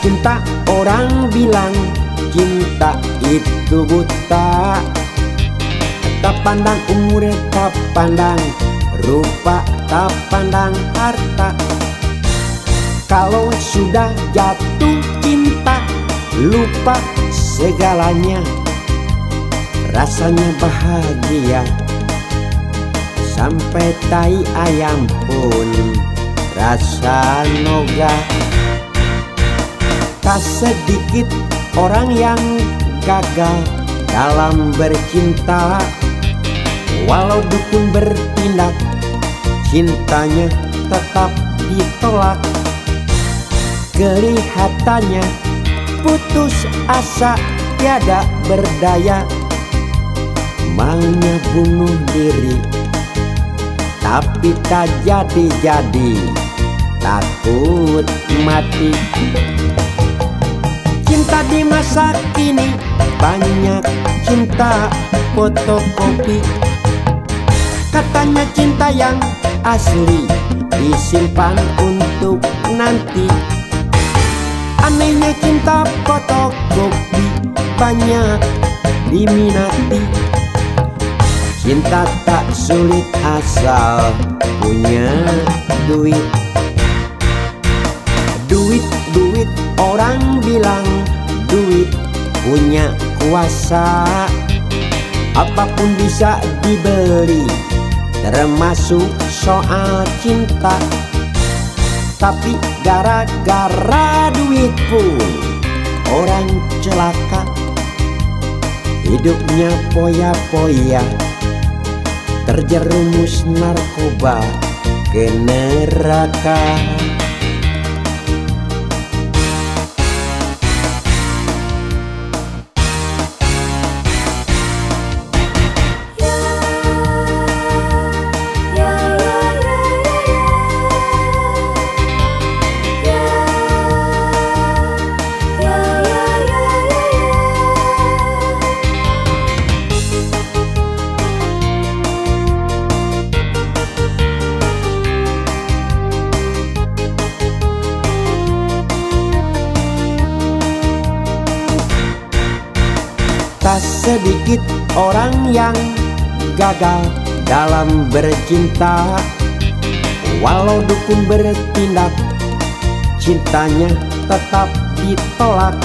cinta, orang bilang cinta itu buta. Tak pandang umur, tak pandang rupa, tak pandang harta. Kalau sudah jatuh cinta, lupa segalanya, rasanya bahagia. Sampai tai ayam pun rasa noga. Tak sedikit orang yang gagal dalam bercinta. Walau dukun bertindak, cintanya tetap ditolak. Kelihatannya putus asa, tiada berdaya, maunya bunuh diri, tapi tak jadi-jadi, takut mati. Cinta di masa kini banyak cinta fotokopi. Katanya cinta yang asli disimpan untuk nanti. Anehnya cinta fotokopi banyak diminati. Cinta tak sulit asal punya duit. Duit, duit, orang bilang duit punya kuasa. Apapun bisa dibeli, termasuk soal cinta. Tapi gara-gara duit pun orang celaka. Hidupnya poya-poya, terjerumus narkoba ke neraka. Tak sedikit orang yang gagal dalam bercinta. Walau dukun bertindak, cintanya tetap ditolak.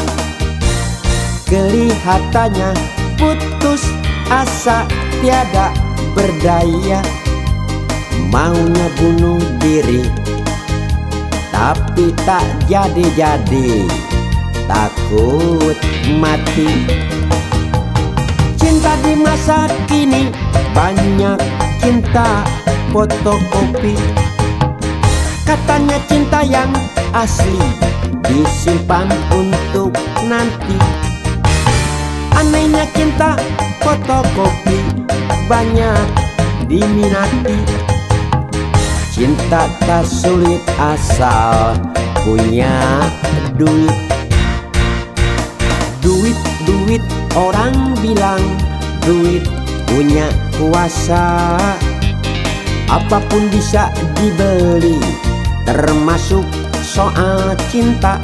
Kelihatannya putus asa, tiada berdaya, maunya bunuh diri, tapi tak jadi-jadi, takut mati. Cinta di masa kini banyak cinta fotokopi. Katanya cinta yang asli disimpan untuk nanti. Anehnya cinta fotokopi banyak diminati. Cinta tak sulit asal punya duit. Duit, duit, orang bilang duit punya kuasa. Apapun bisa dibeli, termasuk soal cinta.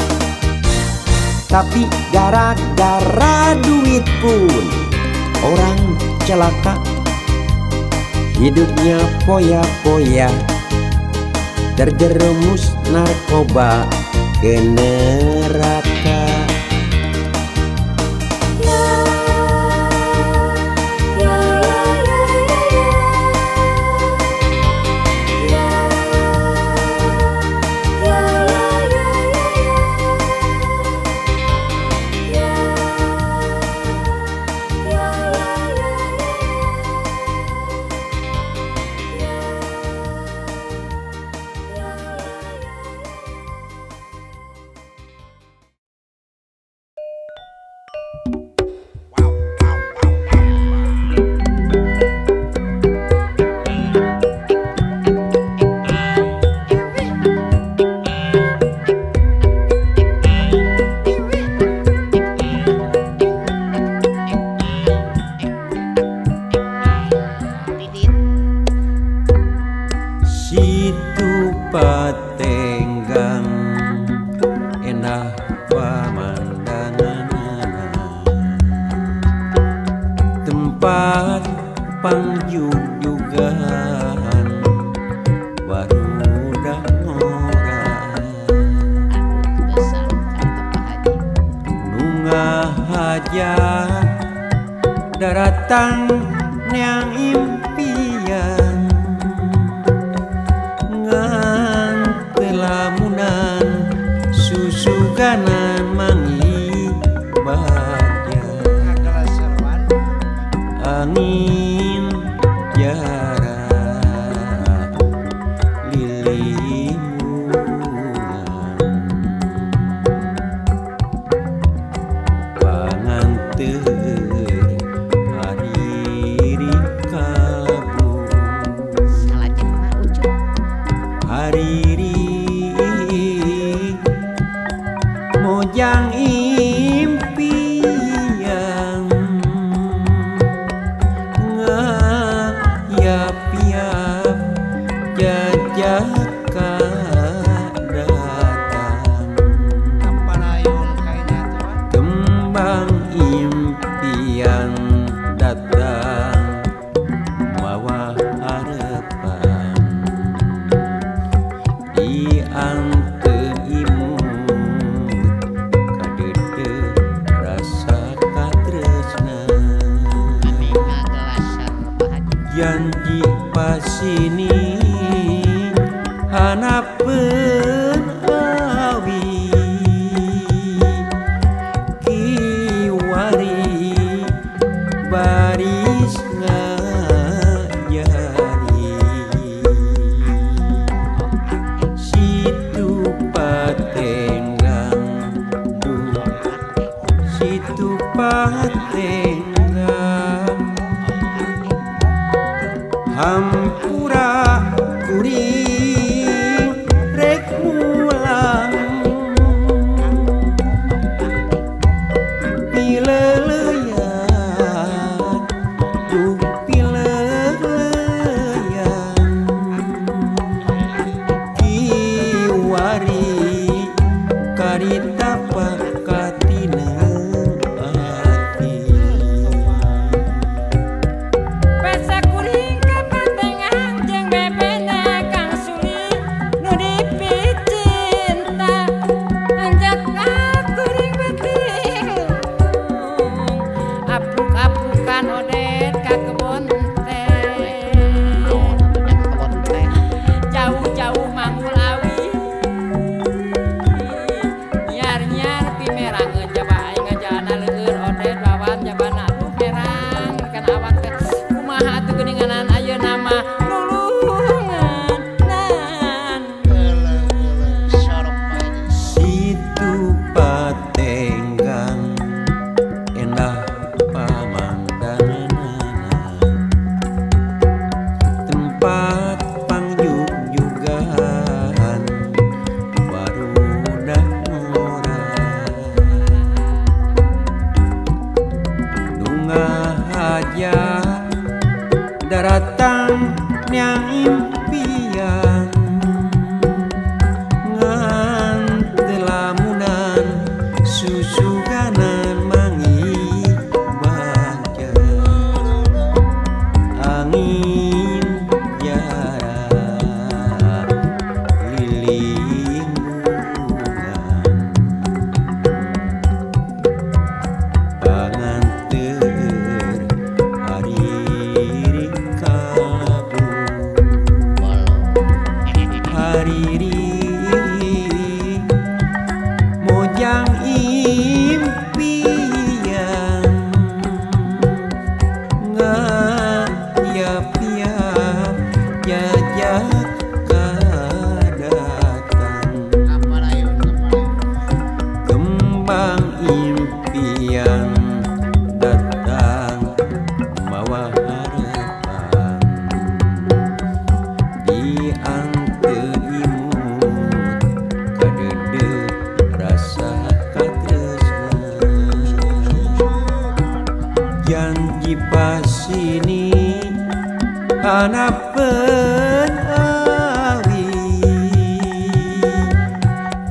Tapi gara-gara duit pun orang celaka. Hidupnya poya-poya, terjerumus narkoba ke neraka. pamandangan tempat pangjung-jugan barudak ngora nungah hajat daratan yang impian ngan telamunan susuganan mangi bahagia angin jarak lilimungan panganteur hariri kabur hariri mojang impian ngayap-yap jajak datang kembang impian datang mawa harapan di ante imut kadede rasa katresna janji pasini hanapeun awi kiwari baris ngajari situ patenggang situ patenggang hampura kuring rek mulang pileleyan pileleyan kiwari karita pakatina situ patenggang endah pamandangan tempat pangjung-jugan barudak ngora nungah hajat daratan yang impian ngan telamunan susuganan mangi baja angin jarak lilimungan panganteur hariri kabur hariri mojang impian ngayap-yap jajak datang kembang impian datang mawa harapan di ante imut kadede rasa katresna janji pasini hanapeun awi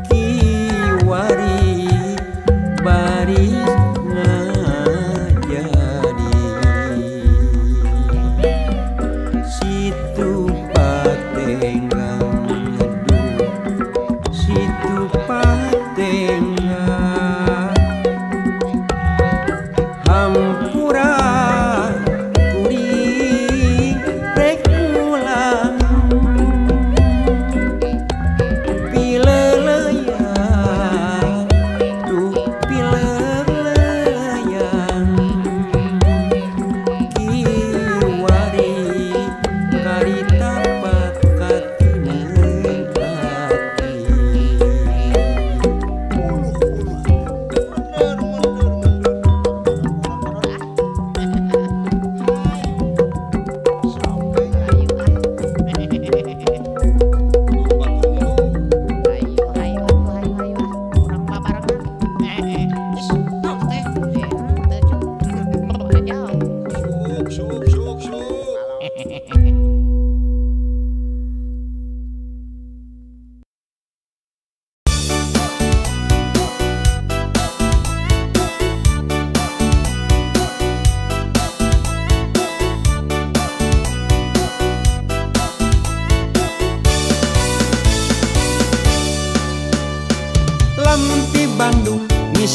kiwari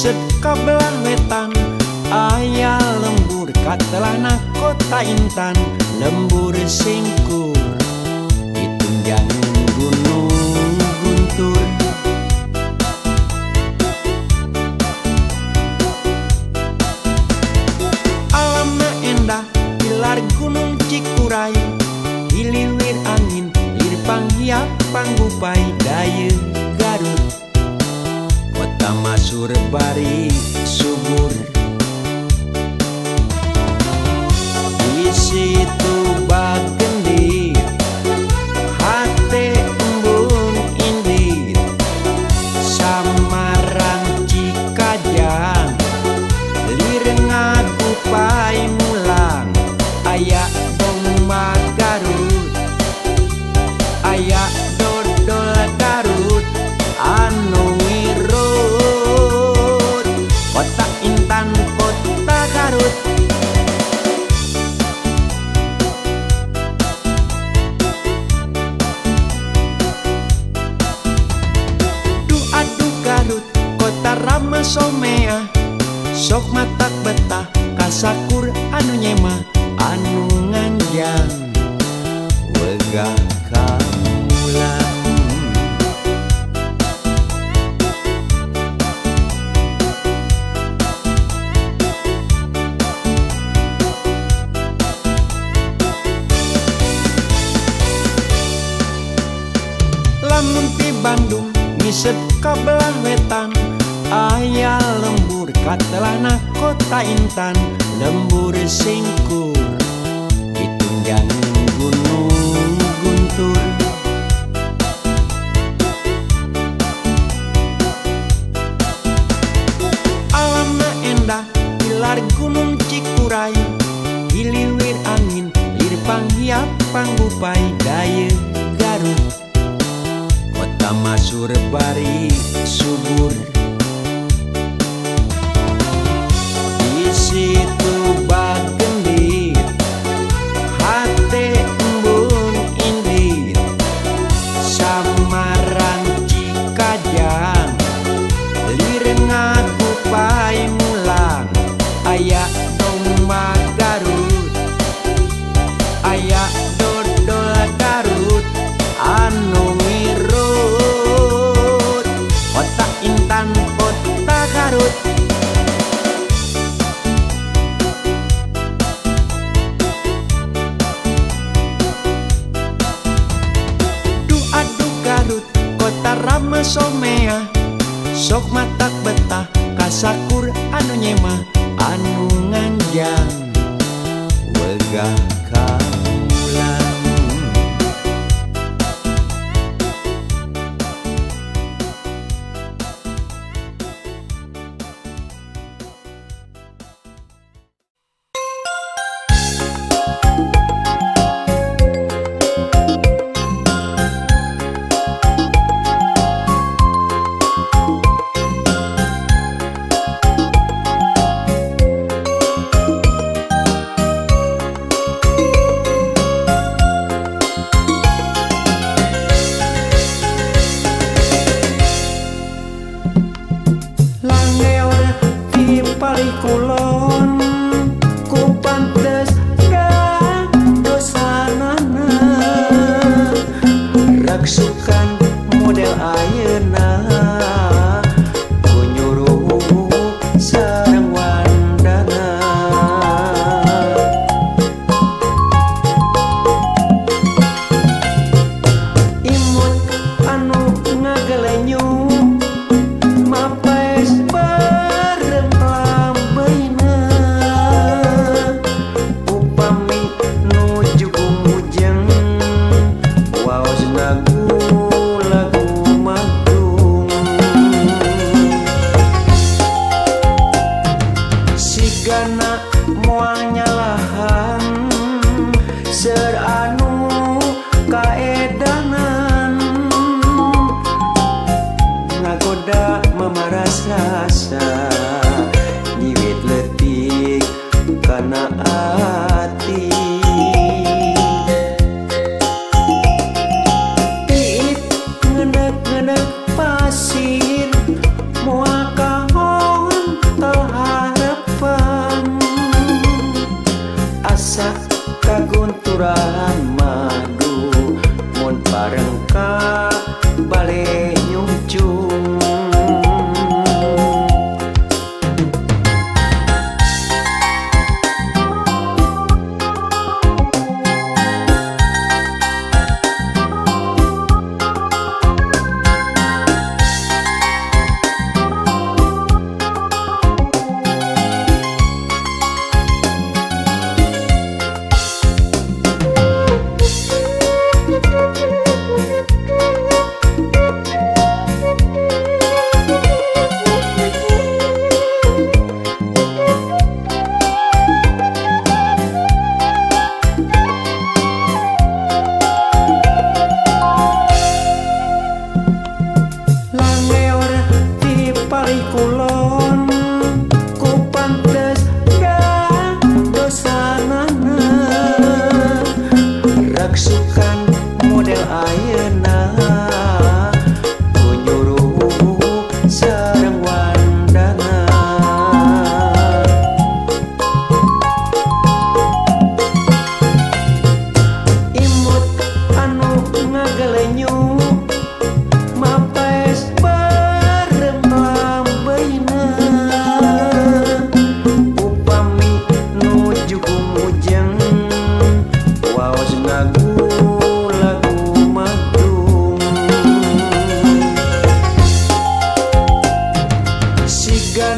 ngisep ka belah wetan aya lembur katelana kota Intan. Lembur singkur ditunjangan gunung guntur. Alamna endah pilar gunung Cikuray, hiliwir angin lir panghiap panggupai daya Garut. Kota Masur bari subur, di situ bagendit hate embung indit. Samarang Cikajang lir ngagupai mulang. Aya domba Garut, aya dodol Garut anu ngirut. Kota Intan, kota Garut. Aduh Garut, kota Rama Somea. Sok matak betah kasakur anu nyema anu nganjang wegah kamulang. Lamun ti Bandung ngisep ka belah wetan aya lembur katelana kota Intan. Lembur singkur ditunjangan gunung guntur. Alamna endah pilar gunung Cikuray, hiliwir angin lir panghiap panggupai daya Garut. Kota Masur bari subur, di situ bagendit hate embung indit. Samarang Cikajang lir ngagupai mulang. Aya domba Garut, aya dodol Garut anu ngirut. Kota Intan, kota Garut. Aduh Garut, kota Rama Somea. Sok matak betah kasakur anu nyema anu nganjang wegah kamulang. Kulon ku pantes dan dosanana raksukan model ayeuna ku nyuruh sareng wandana. Imut anu ngagelenyu mapes bareng lambeuna.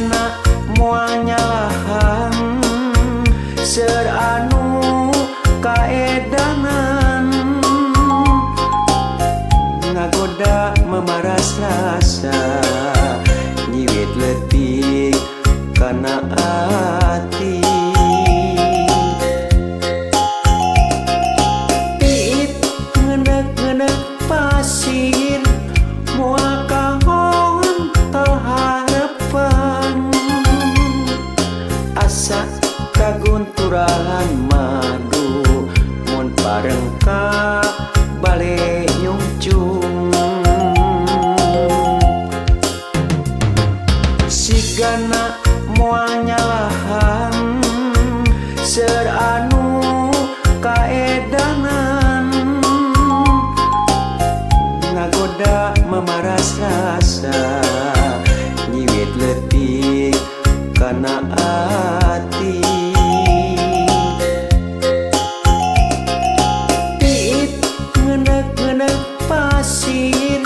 sigana moal nyalahan seur anu kaedangan ngagoda memaras rasa nyiwit letih kana ati tiit ngenek-ngenek pasir moal kahontal harapan asa kagunturan madu mun bareng ka bale nyungcung sigana moal nyalahan seur anu kaedangan ngagoda memaras rasa nyiwit letih kana ati tiit ngenek-ngenek pasir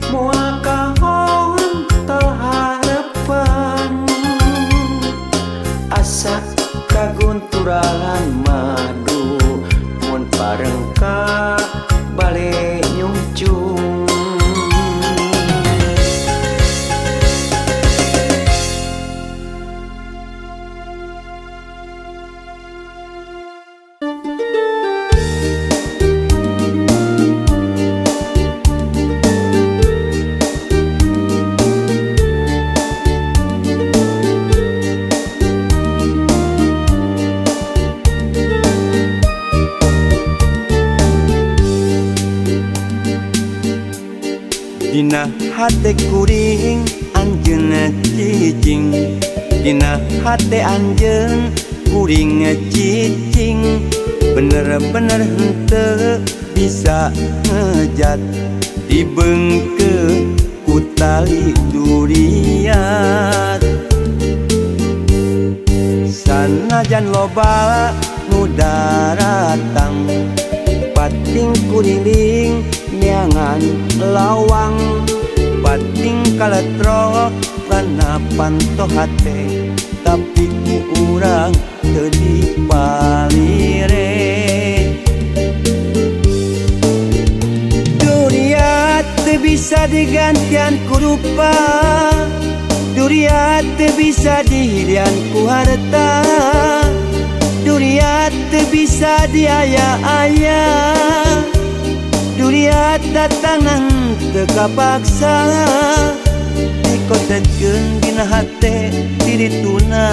moal kahontal harapan asa kagunturan madu mun bareng ka bale nyungcung dina hate kuring anjeun cicing dina hate anjeun kuring cicing bener-bener henteu bisa ngejat dibeungkeun ku tali duriat sanajan loba nu daratang pating kuriling nyangan lawang pating kaletro kana panto hate tapi ku urang teu dipalire duriat teu bisa digantian ku rupa duriat teu bisa dihilian ku harta duriat teu bisa diaya-aya duriat datangan teu kapaksa dikotetkeun dina hate dirituna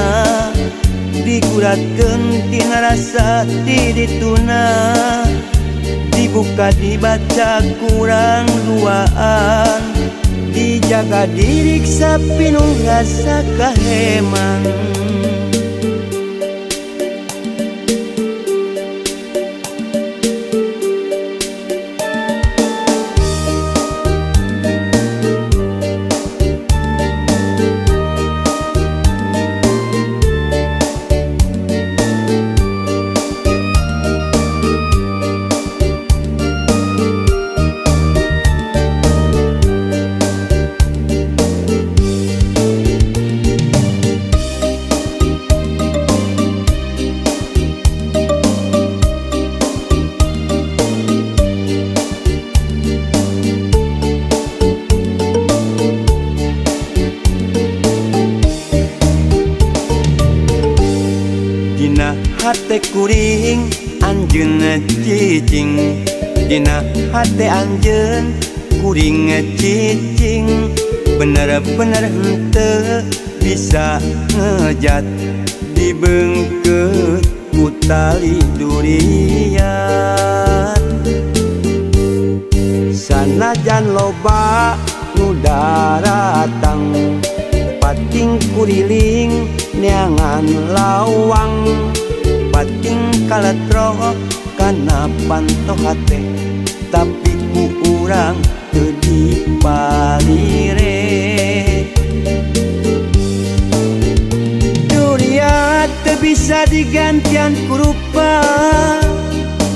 diguratkeun dina rasa dirituna dibuka dibaca kurang duaan dijaga diriksa pinuh rasa kaheman hate kuring anjeun cicing dina hate anjeun kuring cicing bener-bener henteu bisa ngejat dibeungkeun ku tali duriat sanajan loba nu daratang pating kuriling neangan lawang pating kaletro kana panto hate tapi ku urang teu dipalire duriat teu bisa digantian ku rupa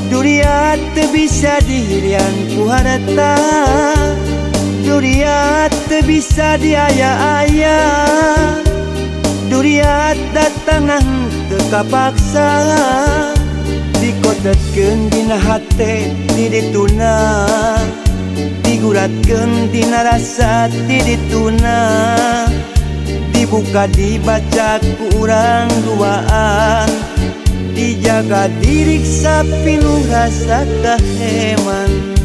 duriat teu bisa dihilian ku harta duriat teu bisa diaya-aya Jangan tekapaksa dikotetkeun dina hate di dituna, diguratkeun dina rasa di dituna, dibuka dibaca ku urang duaan, dijaga diriksa pinuh rasa kaheman.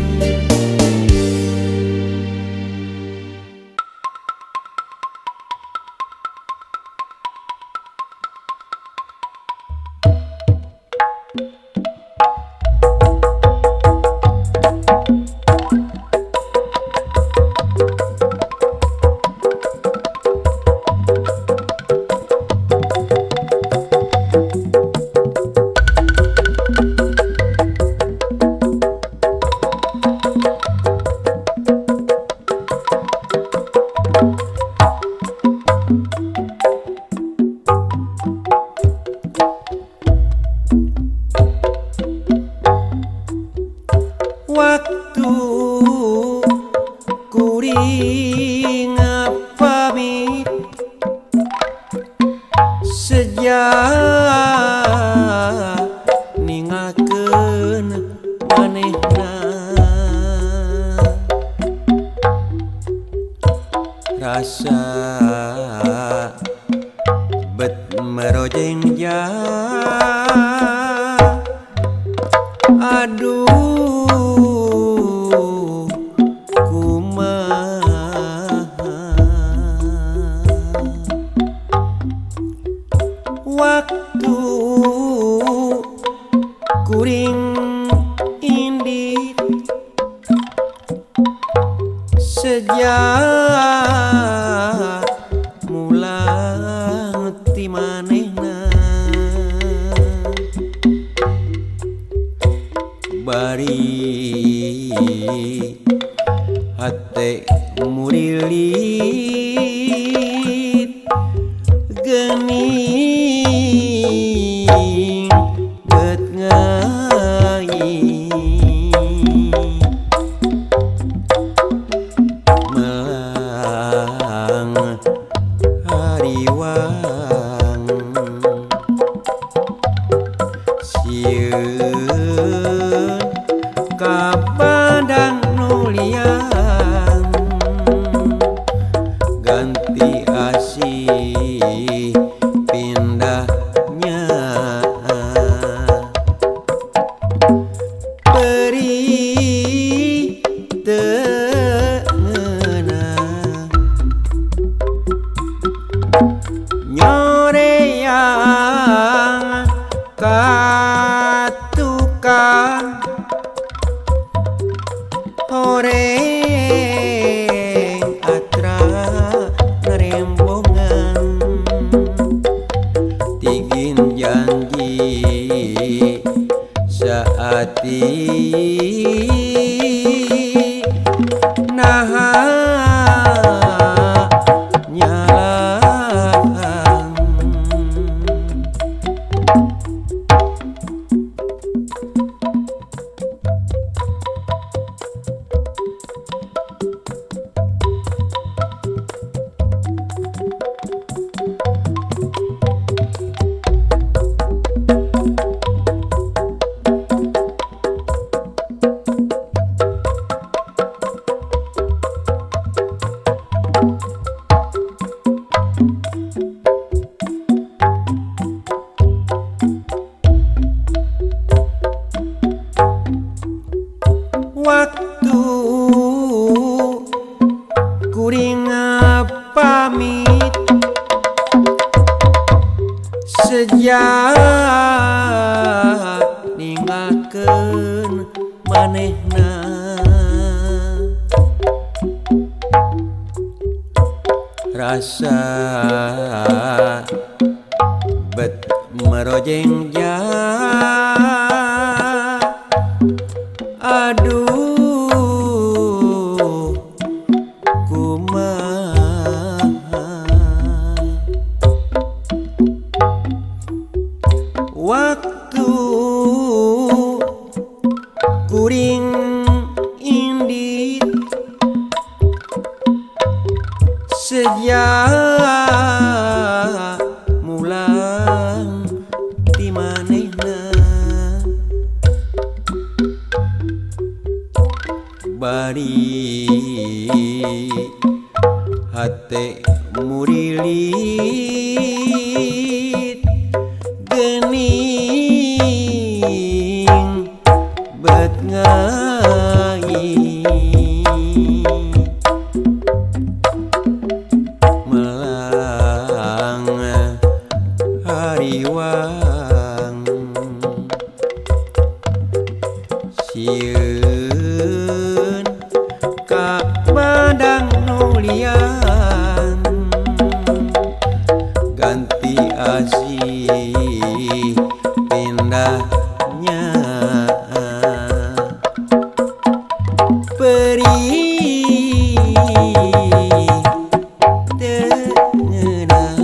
Waktu kuring pamit sejak ningakeun manehna, rasa bet merojeng aduh kumaha. Waktu kuring indit sejak mulang ti manehna, bari hate murilit geuning bet ngai melang hariwang sieun ka padang nuliang ganti asih pindahnya beri teungeunah nyoreang ka tukang horeng atra narembongan, tigin janji saati naha nyalang. Waktu kuring pamit sejak ningakeun manehna, rasa bet merojeng aduh kumaha. Waktu kuring indit sejak mulai hari hate murilit gening bet ngai melang hariwang sieun ka badang nulian ganti asih pindahnya perih tengenah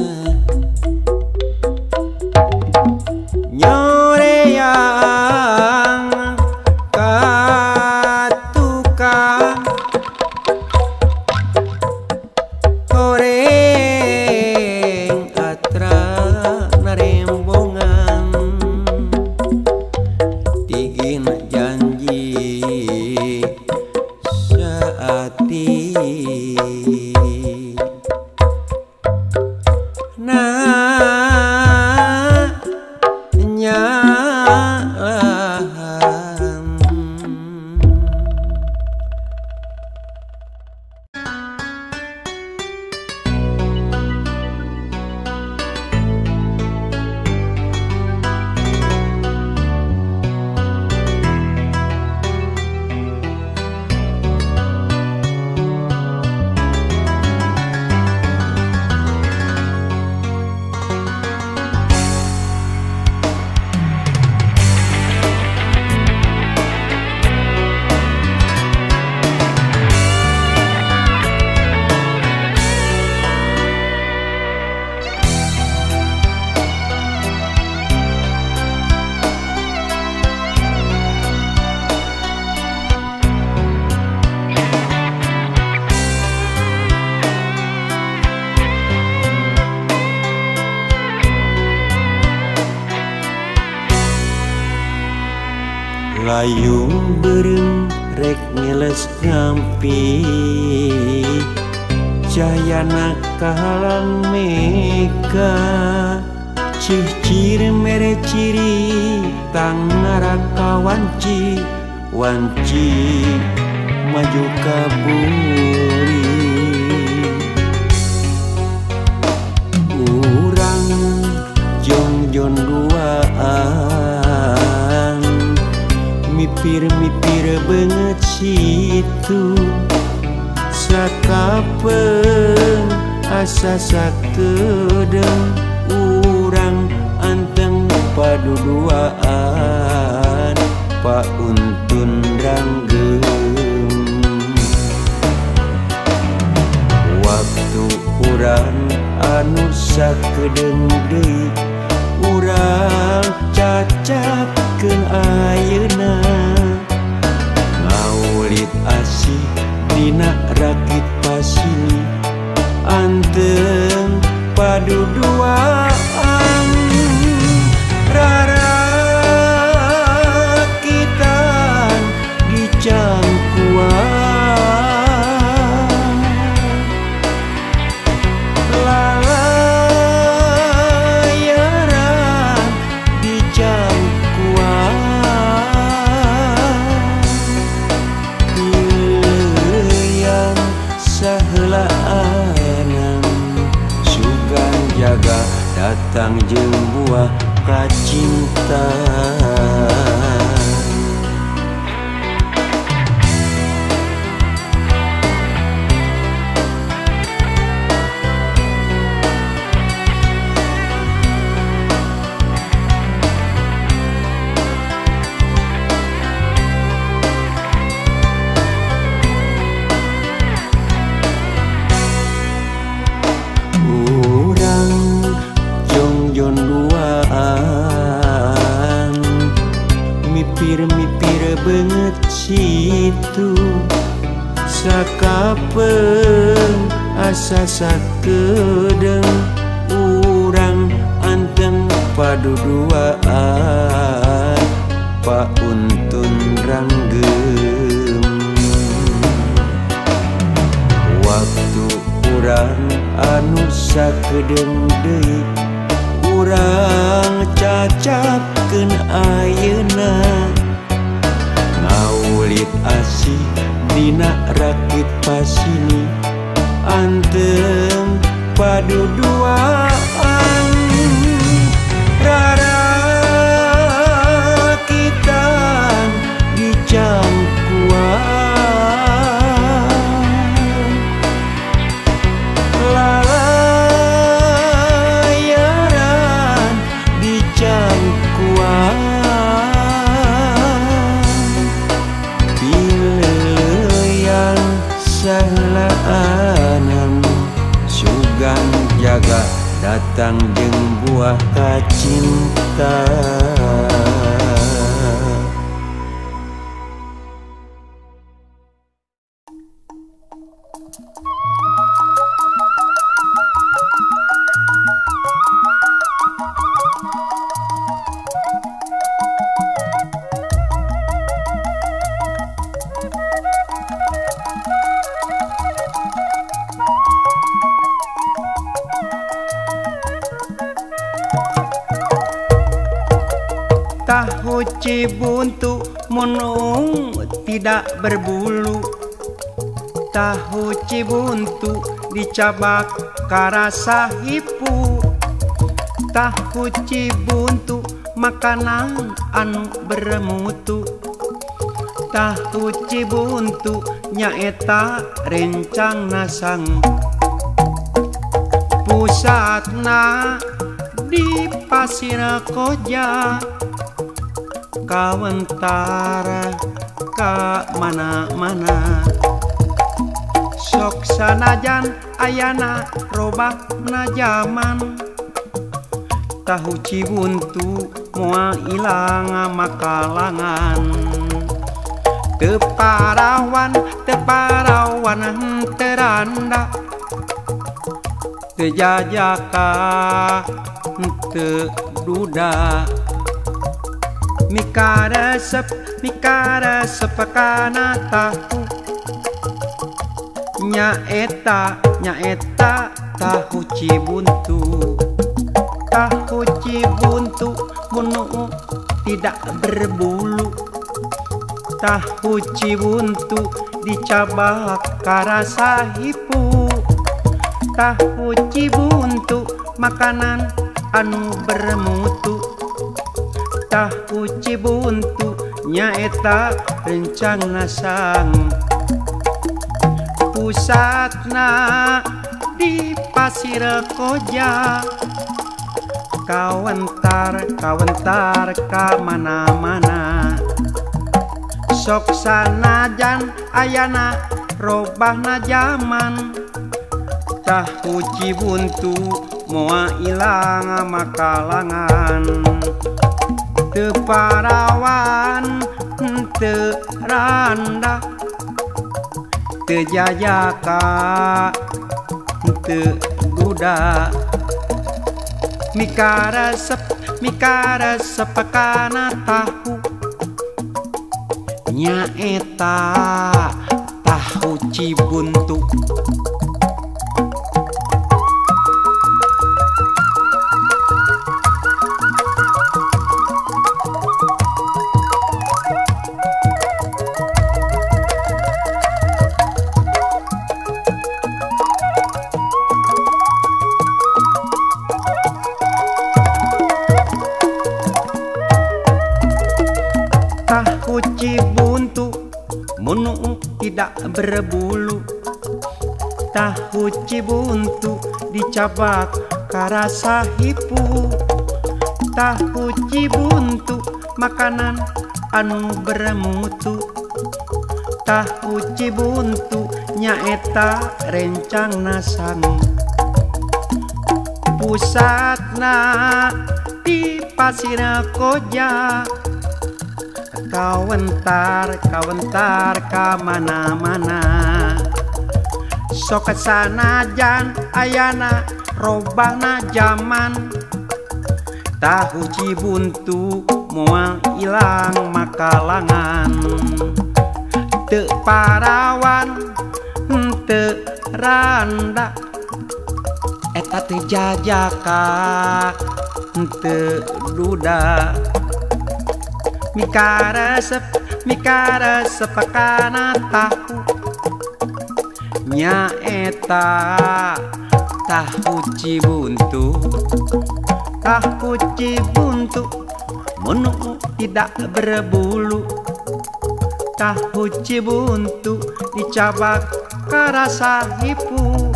nyoreang katukang horeng atra narembongan tigin janji saati nah nyalahan layung beureum rek ngeles ngampi cahyana kahalang meka cicir mere ciri tangara kawanci wanci maju kaburi urang jongjon duaan mipir-mipir banget situ sakapeung asa sakedeung urang anteng paduduaan pauntun ranggem waktu urang anu sakedeung deui urang cacakeun ayeuna ngaulit asih dina rakit pasini anteng paduduaan rarakitan di cangkuan lalayaran di cangkuan yang sahelaanan sugan jaga datang jeung buah kacintaan mipir-mipir banget situ sakapeung asa sakedeung urang anteng paduduaan pauntun ranggem sakedeung deui urang cacapkeun ayeuna ngaulit asih dina rakit pasini anteng paduduaan rarakitan di cangkuan lalayaran di cangkuan pileuyan salaanan sugan jaga datang jeung buah kacinta. Tahu cibuntu munung tidak berbulu, tahu cibuntu dicabak karasa hipu, tahu cibuntu makanan anu bermutu, tahu cibuntu nyaeta rencang nasang pusatna di Pasir Koja kawentara ka mana-mana sok sanajan ayana robahna zaman tahu cibuntu moal ilang makalangan teparawan teranda tejajaka teduda mikaresep kana tahu nyaeta tahu cibuntu munu tidak berbulu tahu cibuntu dicabak karasa hipu tahu cibuntu makanan anu bermutu tahu cibuntu nyaeta rencang nasang pusatna di Pasir Koja kawentar ka mana-mana sok sanajan ayana robahna zaman tahu cibuntu moal ilang makalangan teparawan teranda tejajaka teduda mikaresep kana tahu nyaeta tahu cibuntu. Tahu cibuntu munu tidak berbulu tahu cibuntu dicabak karasa hipu tahu cibuntu makanan anu bermutu tahu cibuntu nyaeta rencang nasang pusatna di Pasir Koja kawentar ka mana-mana sok sanajan ayana robahna zaman tahu cibuntu moal ilang makalangan teu parawan teu randa teu jajaka teu duda mikaresep kana tahu nyaeta tahu cibuntu menu tidak berbulu tahu cibuntu dicabak karasa hipu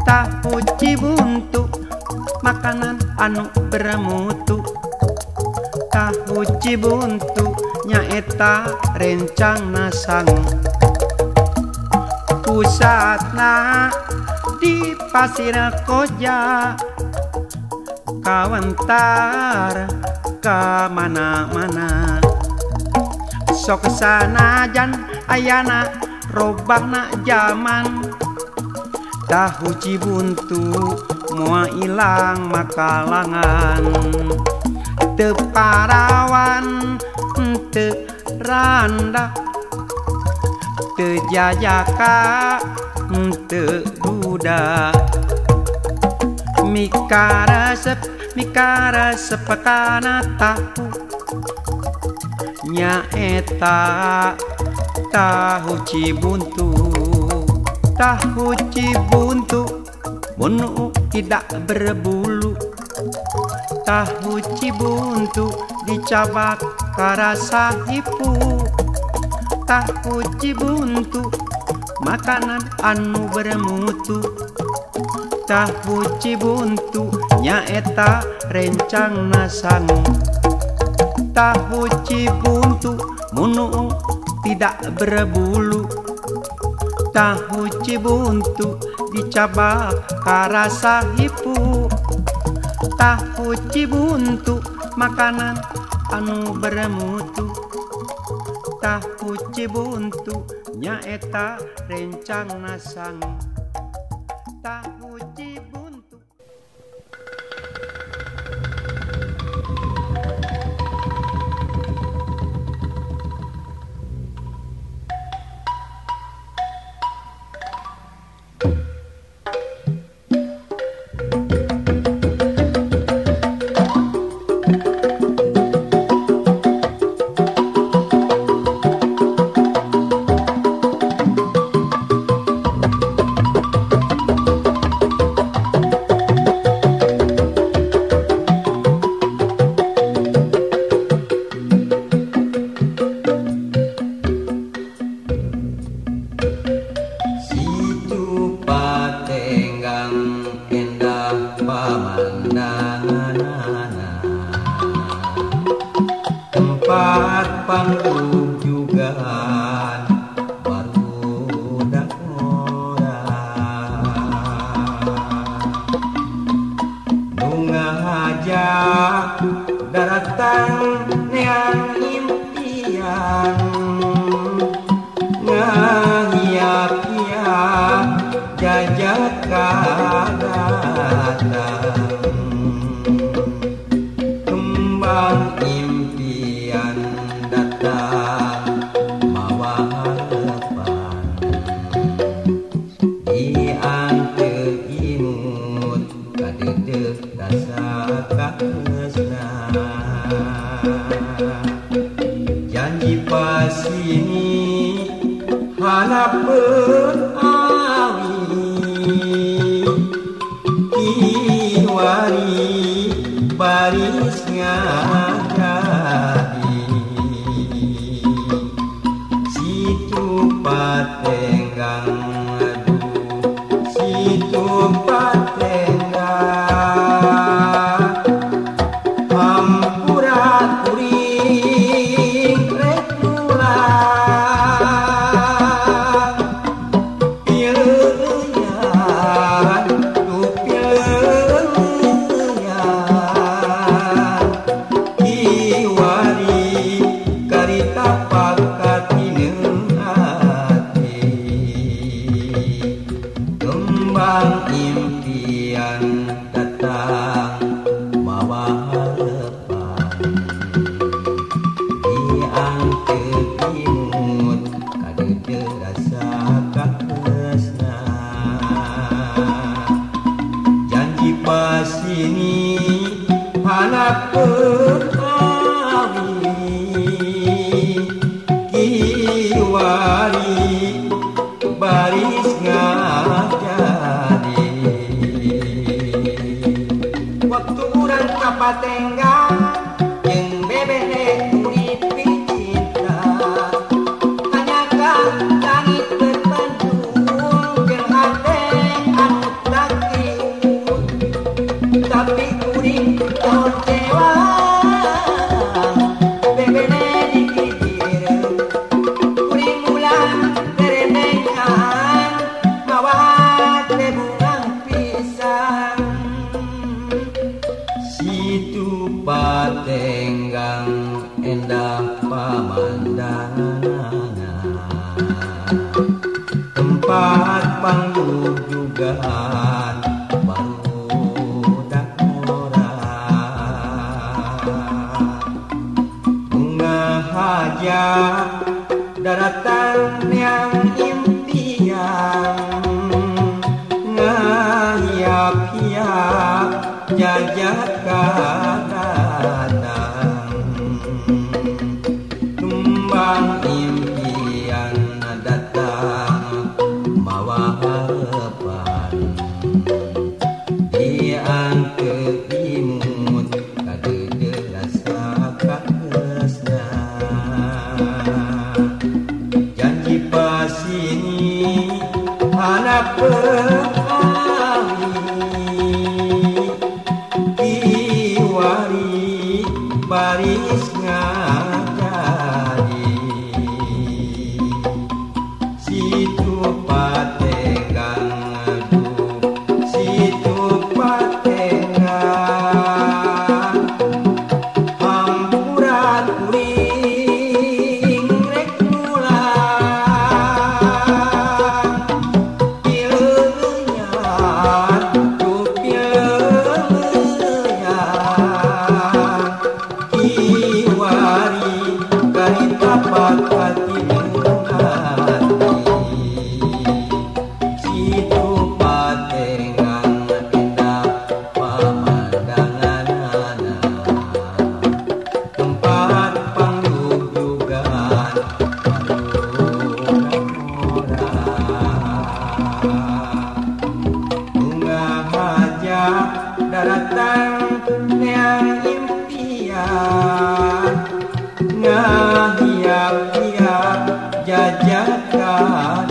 tahu cibuntu makanan anu bermutu tahu cibuntu nyaeta rencang nasang pusatna di Pasir Koja kawentar ka mana-mana sok sanajan ayana robahna zaman tahu cibuntu moal ilang makalangan teu parawan teu randa teu jajaka teu duda mikaresep kana tahu nyaeta tahu cibuntu menu tidak berbulu tahu cibuntu dicabak karasa hipu tahu cibuntu makanan anu bermutu tahu cibuntu nyaeta rencang nasang tahu cibuntu menu tidak berbulu tahu cibuntu dicabak karasa hipu tahu cibuntu makanan anu bermutu tahu cibuntu nyaeta rencang nasang tahu cibuntu. Tempat pangrujukan barudak orang nu ngajak daratan neang impian ngahiap-hiap jajak kadatang kembang impian datang mawa harapan dianteu imut kadeudeuk rasa katresna janji pasini hanapeun awi kiwari baris ngagadi situ patenggang aduh situ patenggang hampura kuring rek pulang pieuyan tu pieuyan anak berawi kiwari baris ngajari waktu urang kapatenggang jeung bebene urip cinta tanyakan langit bertanjung jeung hate anu takiun tapi kuring kecewa bebene dikikir kuring ulang berenengan mawa teh bungang pisang situ patenggang endah pamandangan tempat panggujugan barudak orang bunga hajat daratan yang impian ngahiyap-hiyap jajak datang tumbang impian datang mawa harapan diangkat imut kadede rasa kakesna janji pasini anak berawi kiwari baris ngajari situ patenggang aduh situ patenggang hampuran kuring rek mulang pileuyan tuh pileuyan kiwari kari tapak hati situ patenggang endah pamandangan tempat panggujugan barudak orang bunga hajat daratan yang impian ngahiyap-hiyap jajak datang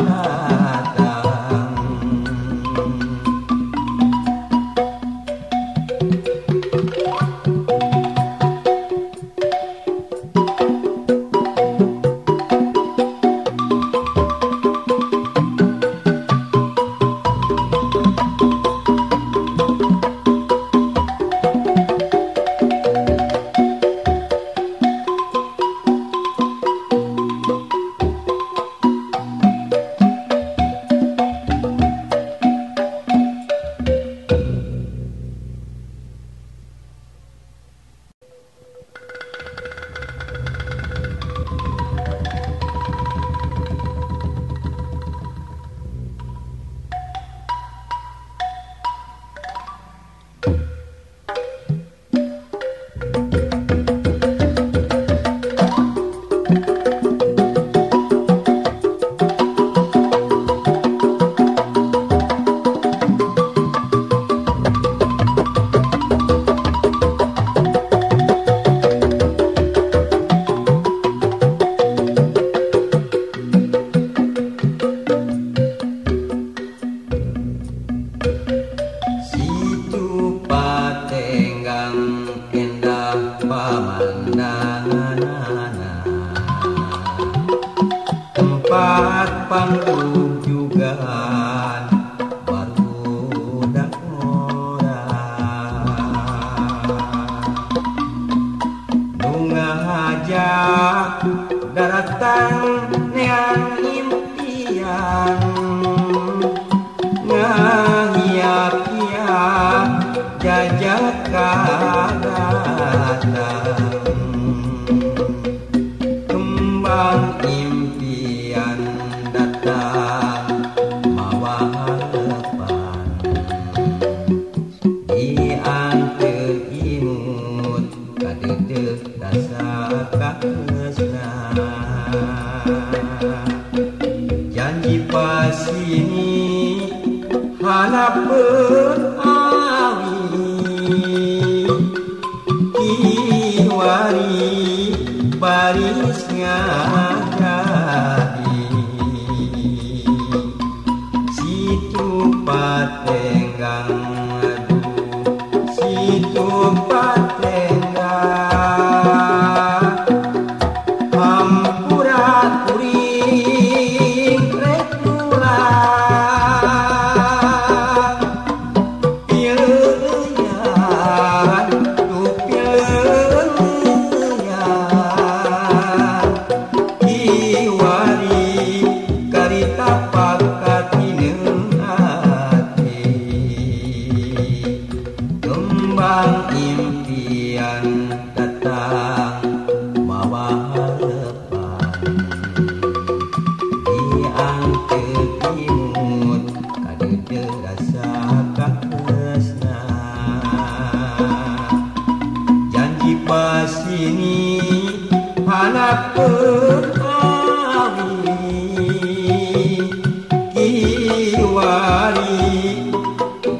tempat panggujugan barudak orang bunga hajat daratan yang impian ngahiyap-hiyap jajak datang kembang impian datang mawa harapan diangkat imut jadi situ patenggang aduh situ patenggang hampura kuring rek nulang pieuyan tu pieuyan kiwari karita pakatineng hati kembang impian datang bawa harapan diangkat imut kadede rasa katresna janji pas ini anak berawi kiwari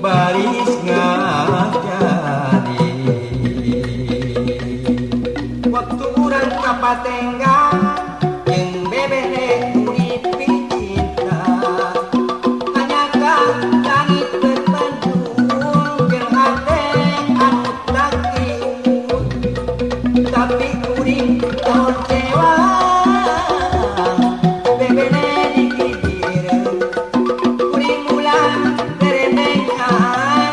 baris ngajari waktu urang kapatenggang jeung bebele urip cinta tanyakan langit bertanjung jeung hate anu takiun tapi kuring kecewa bebele dikir kuring ulang teremengan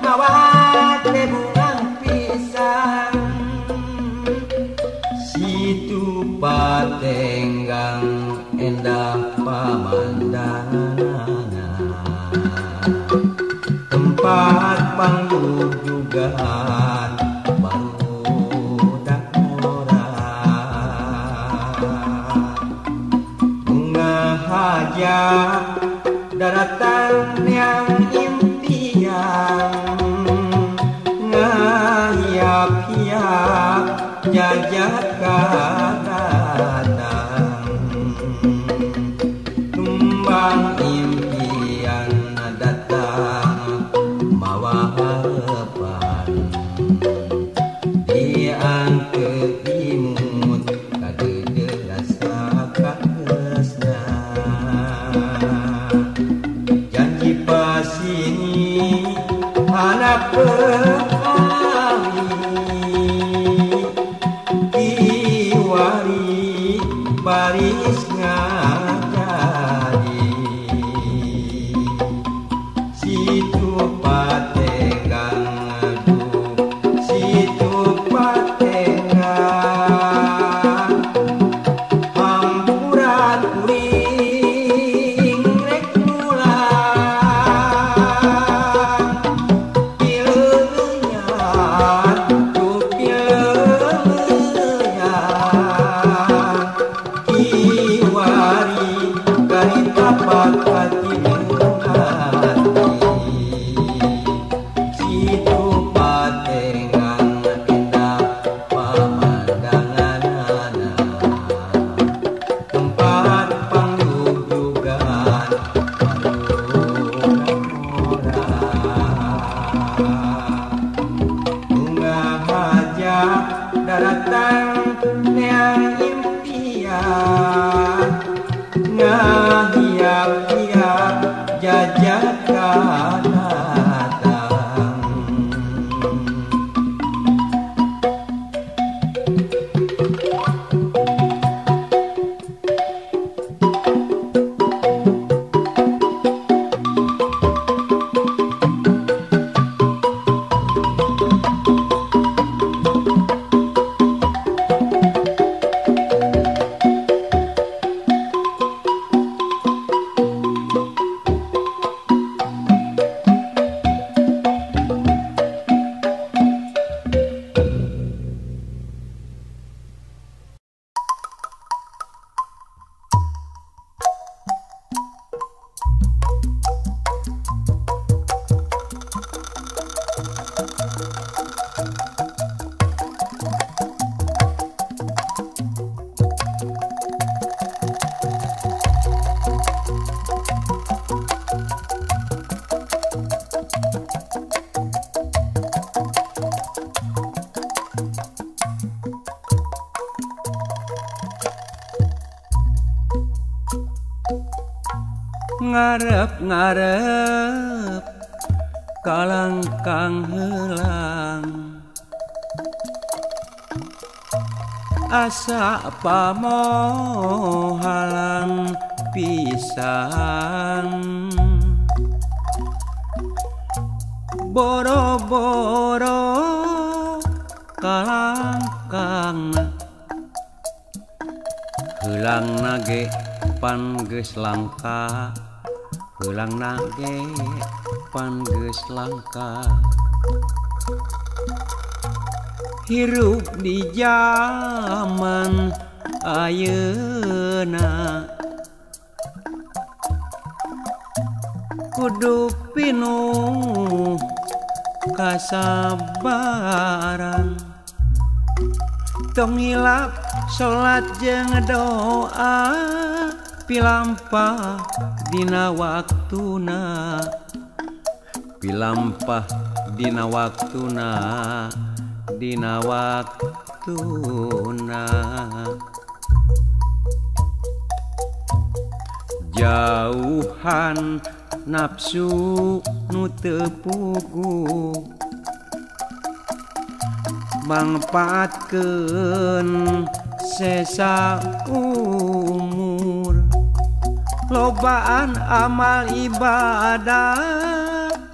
mawa teh bungang pisang situ patenggang endah pamandangan tempat panggujugan barudak orang bunga hajat daratan yang impian ngahiap-hiap jajak datang tumbang impian datang mawa harapan diangkat imut kadede rasa katresna janji pas ini anak berawi kiwari baris ngajadi situ patenggang aduh situ patenggang hampuran kuring rek nulang pieuyan tu pieuyan kiwari karita pakatineng hati situ patenggang endah pamandanganana tempat panggujugan barudak orang bunga hajat daratan yang impian ngahiap-hiap jajak datang ngarep-ngarep kalangkang helang asa pamohalan pisan boro-boro kalangkang helang nage pan geus langka helang nage pan geus langka hirup di zaman ayeuna kudu pinuh kasabaran tong hilap salat jeung doa pilampah dina waktuna pilampah dina waktuna dina waktuna jauhan nafsu nu teu puguh mangpaatkeun sesa umur lobaan amal ibadah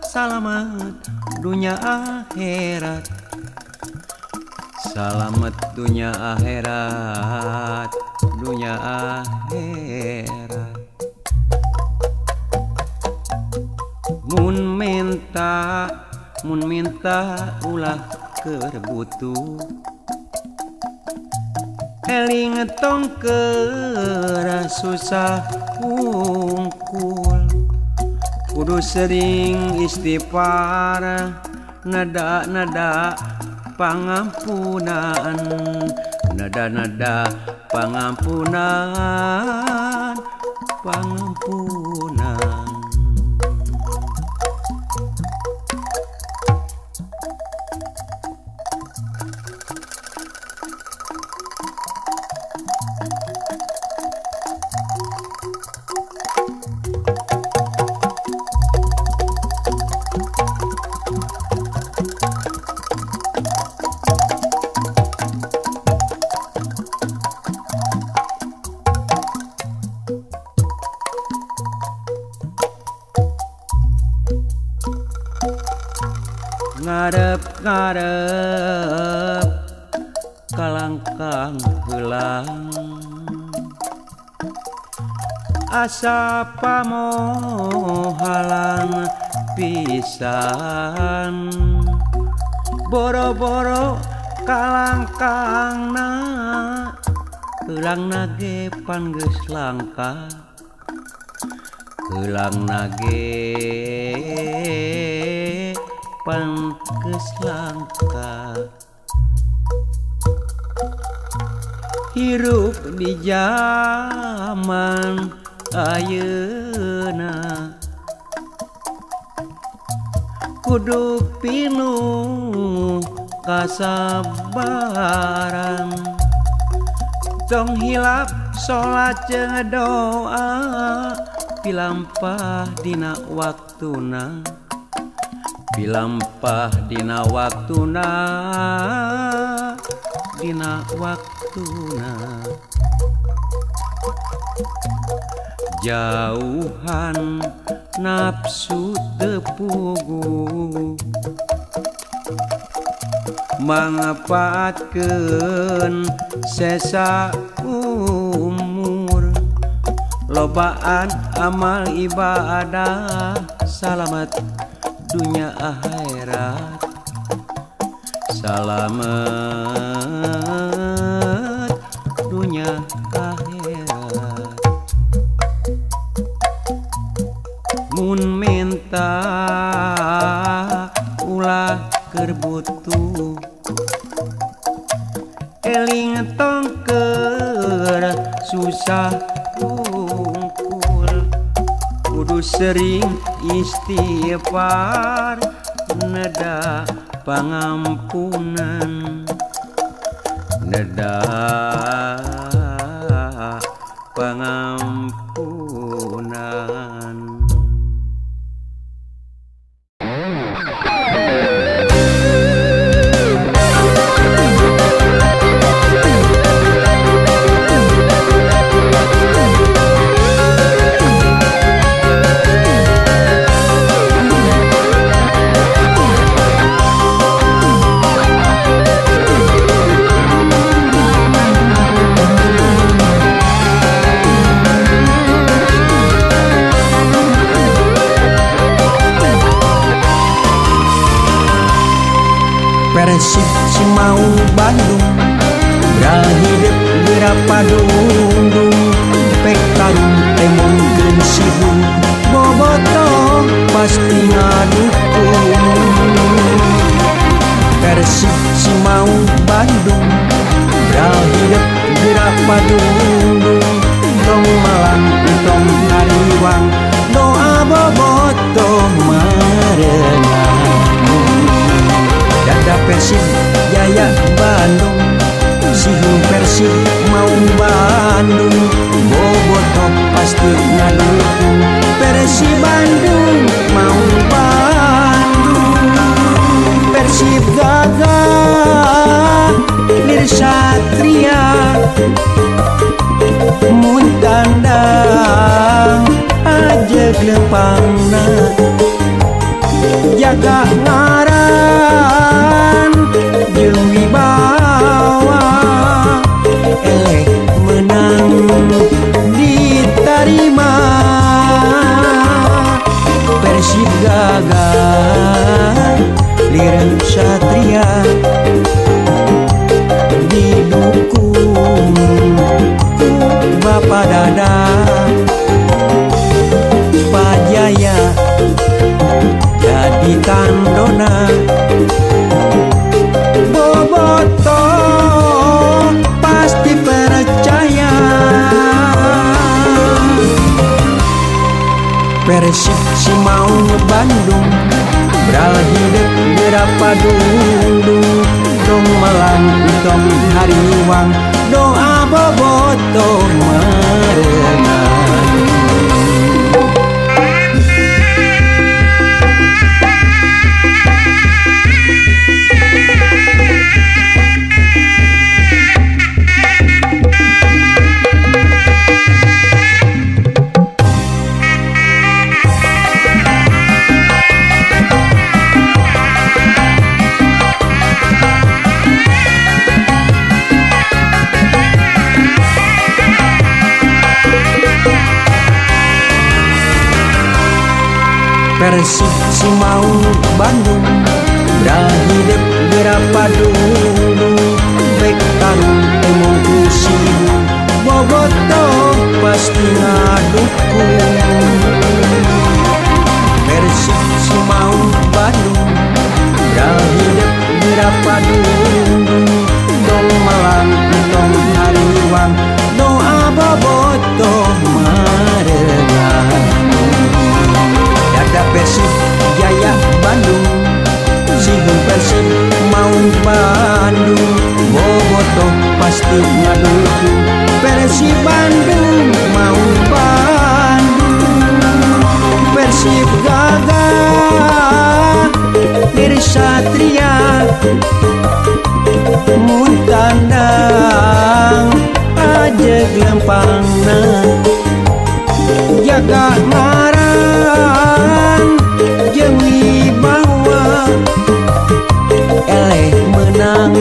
salamet dunya akhirat salamet dunya akhirat dunya akhirat mun minta ulah keur butuh eling tong keur susah hungkul kudu sering istighfar nada pangampunan nada pangampunan ngarep-ngarep kalangkang heula asa pamohalan pisan boro-boro kalangkangna heulang nage pan geus langka heulang nage pan geus langka hirup di zaman ayeuna kudu pinuh kasabaran tong hilap salat jeung doa pilampah dina waktuna pilampah dina waktuna jauhan nafsu teu puguh manfaatkeun sesa umur lobaan amal ibadah salamet dunya akhirat salamet dunya akhirat mun minta ulah keur butuh eling tong keur susah hungkul kudu sering istighfar nada pangampunan nada pangampunan Persib Cimaung Bandung berhidup berpadung pek tarung temungkeun sibung boboto pasti ngadukung. Persib Cimaung Bandung berhidup berpadung tong malam tong ngariwang doa boboto marenang. Dada Persib Jaya Bandung sihung Persib Maung Bandung boboto pasti ngadukung. Persib Bandung Maung Bandung. Persib gagah lir satria mun tandang aja lempangna jaga ngaran jeung wibawa eleh menang ditarima. Persib gagah lir satria didukung ku Bapa Dada Pajaya jadi tandona boboto pasti percaya. Persib Cimaung Bandung berhidup berpadung dong malam tong hariwang doa boboto marenang. Persib Cimaung Bandung berhidup berpadung baik tarung temung sibung boboto pasti ngadukung. Persib Cimaung Bandung berhidup berpadung dong malam tong hariwang doa boboto marenang. Dada Persib Jaya Bandung sihung Persib Maung Bandung boboto pasti ngadukung. Persib Bandung Maung Bandung. Persib gagah lir satria mun tandang aja lempangna jaga ngaran jeung wibawa eleh menang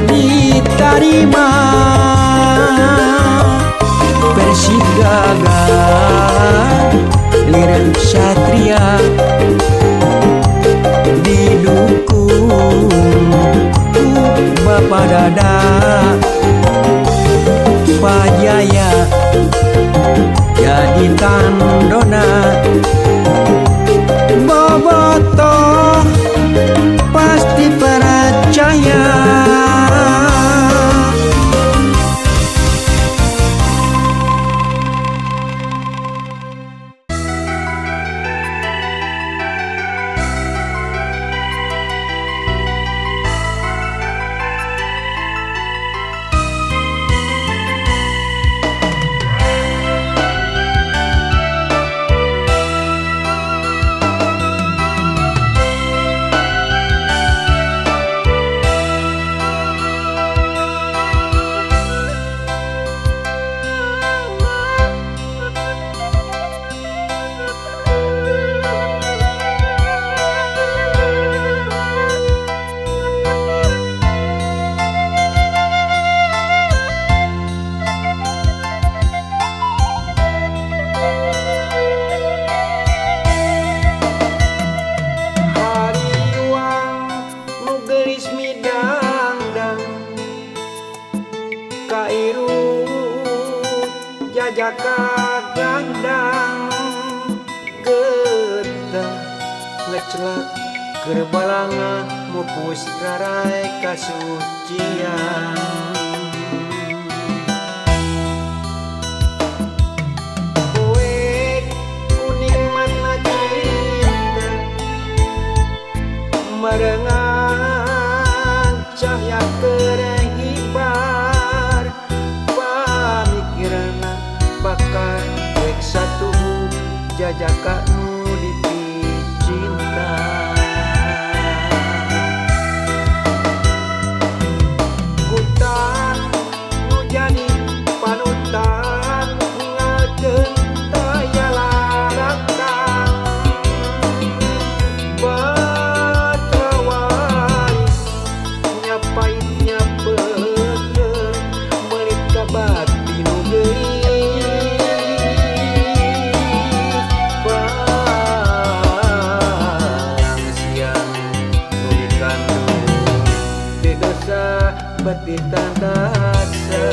ditarima. Persib gagah lir satria didukung ku Bapa Dada Pajaya jadi tandona boboto pasti percaya. Kairu jajaka gandang getah ngecelak kerbalanga mupus rarai kasucian kowe kuning mata cinta merengan cahaya kerehibar pamikiran bakal rek satu jajaka nu dicinta kutan nu jadi panutan ninggalkeun taya larakang batrawali nyapait nyapekeun melit ka bati nu geuing palang siang nu dikandung di dosa beti tandasa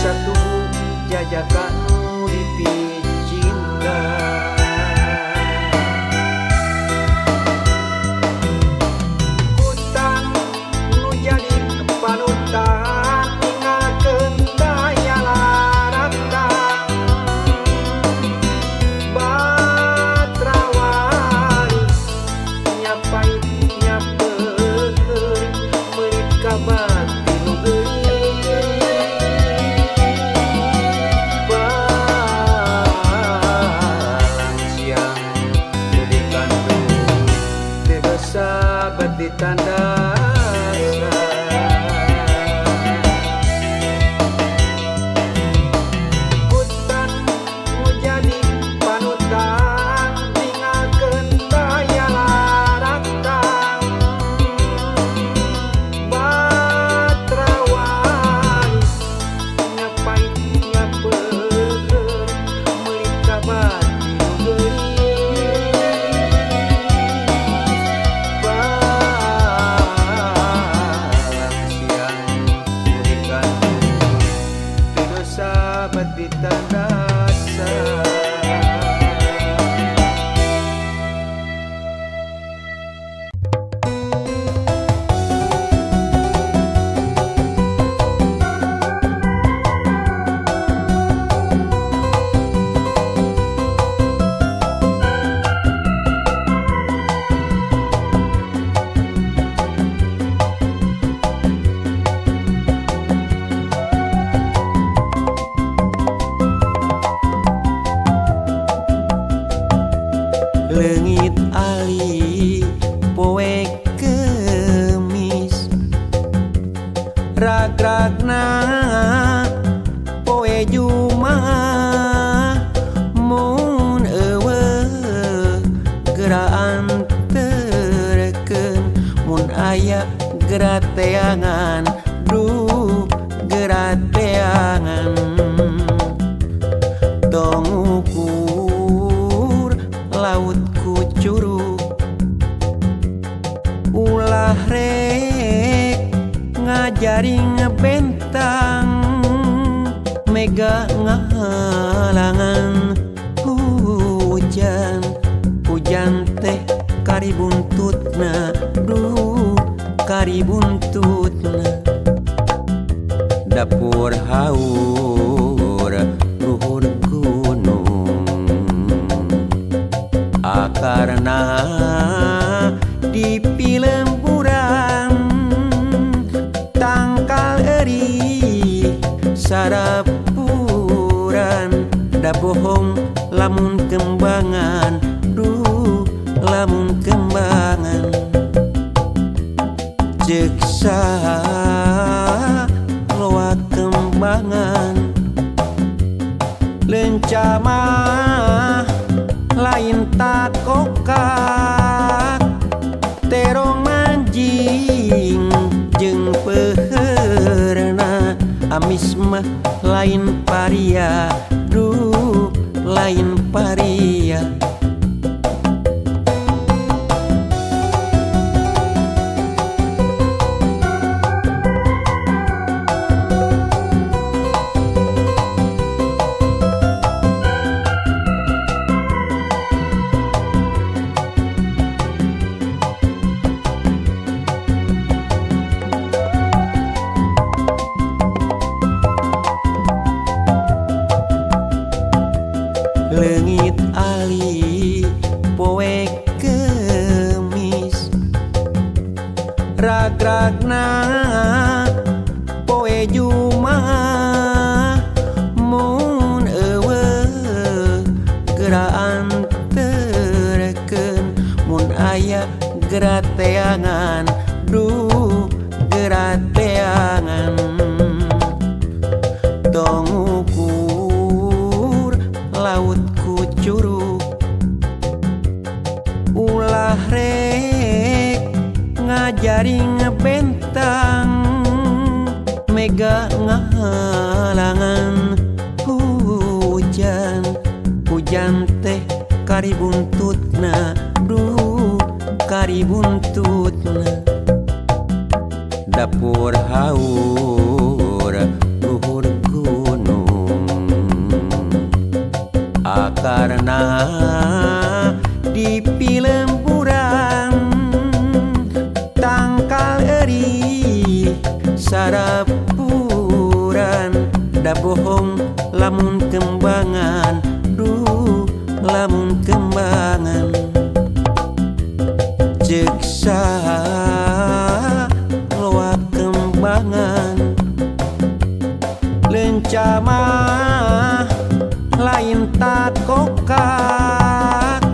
satu jajaka nu dicinta kutan nu jadi panutan ninggalkeun daya larakang batrawali nyapait nyapekeun meuli ka bati nu geuing di tandasa kutan nu jadi panutan ninggalkeun daya larakang batrawali nyapait nyapekeun meuli ka bati nu geuing di tandasa leungit ali poe kemis ragragna poe jumaah mun eueuh geraan terkeun mun aya gerateangan duh gerateangan tong ukur laut ku curug ulah rek ngajari ngebentang mega ngahalangan hujan hujan teh kari buntutna kari buntutna dapur haur luhur gunung akarna di pilemburan tangkal eri sarapuran da bohong lamun kembangan lamun kembangan jeksa loa kembangan lencama lain tak kokak terong manjing jeung peheurna amis mah lain paria lain paria leungit ali poe kemis ragragna poe jumaah mun eueuh geraan terkeun mun aya gerateangan gerateangan tong ukur laut ku curug ulah rek ngajari ngebentang mega ngahalangan hujan teh kari buntutna kari buntutna dapur haur luhur gunung akarna di pilemburan tangkal eri sarapuran da bohong lamun kembangan lamun kembangan jeksa loa kembangan lencama lain tak kokak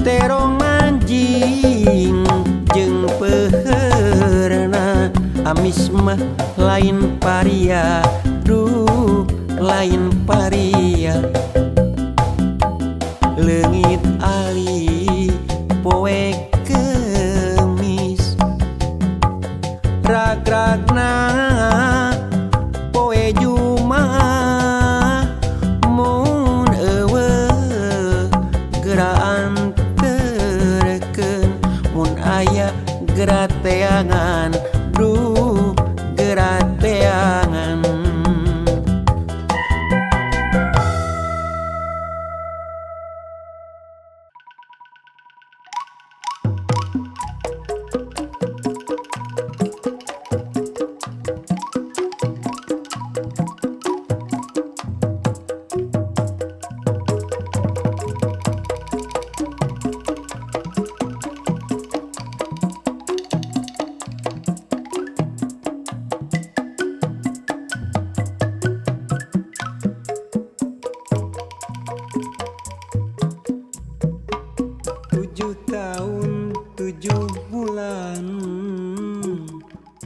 terong manjing jeung peheurna amis mah lain paria lain paria leungit ali poe kemis ragragna poe jumaah mun eueuh geraan terkeun mun aya gerateangan gerateangan tahun 7 bulan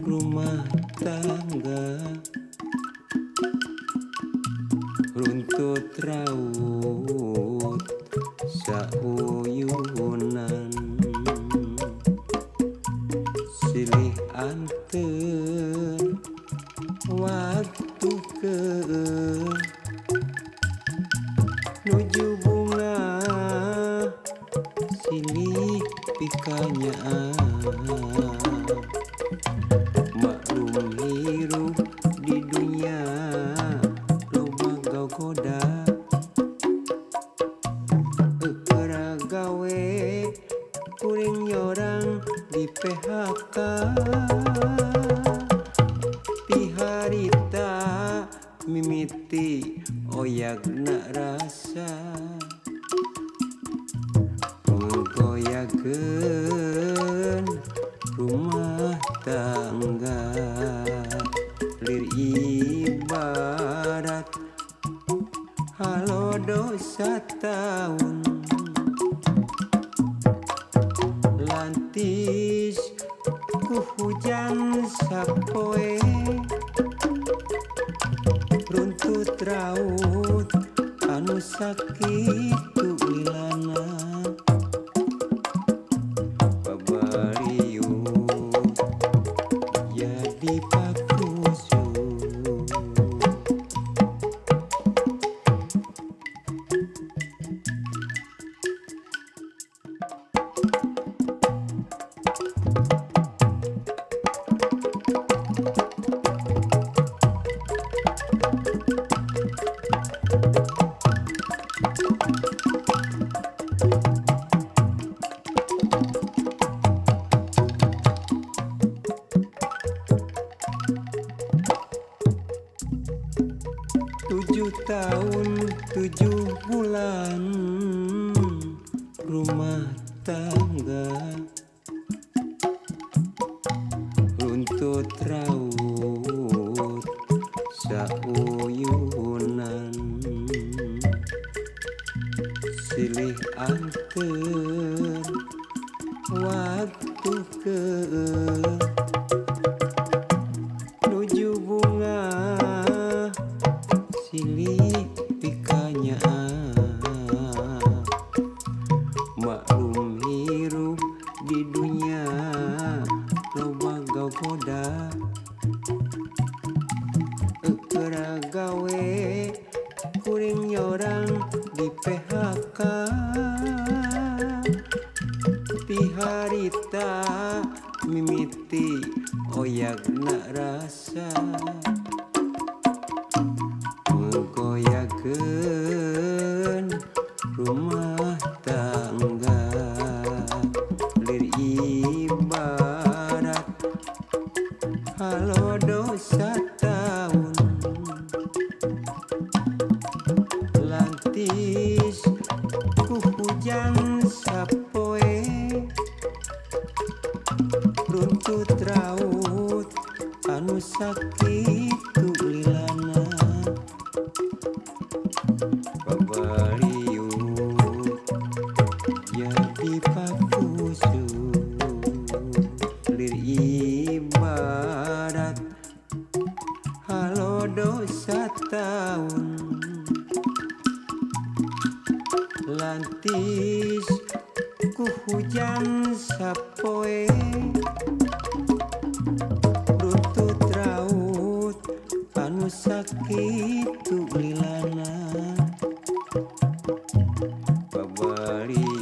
rumah tangga runtut raut sauyunan silih anter waktu ke nuju bunga silih pikanya maklum hirup di dunia loba gaugoda gawe kuring nyorang di PHK ti harita mimiti oyagna rasa menggoyakeun rumah tangga lir ibarat halodo tahun lantis ku hujan sapoe runtut raut anu sakitu lilana pabariuk jadi pakusu tahun 7 bulan rumah tangga runtut raut sauyunan silih anter waktu ke nuju bunga silih pikanya maklum hirup di dunia loba goda keragawe kuring nyorang di PHK ti harita mimiti oyagna rasa menggoyakeun rumah tangga lir ibarat halodo tahun lantis ku hujan sapoe runtut raut anu sakitu lilana pabariuk jadi pakusu lir ibarat halodo tahun lantis ku hujan sapoe runtut raut anu sakitu lilana pabari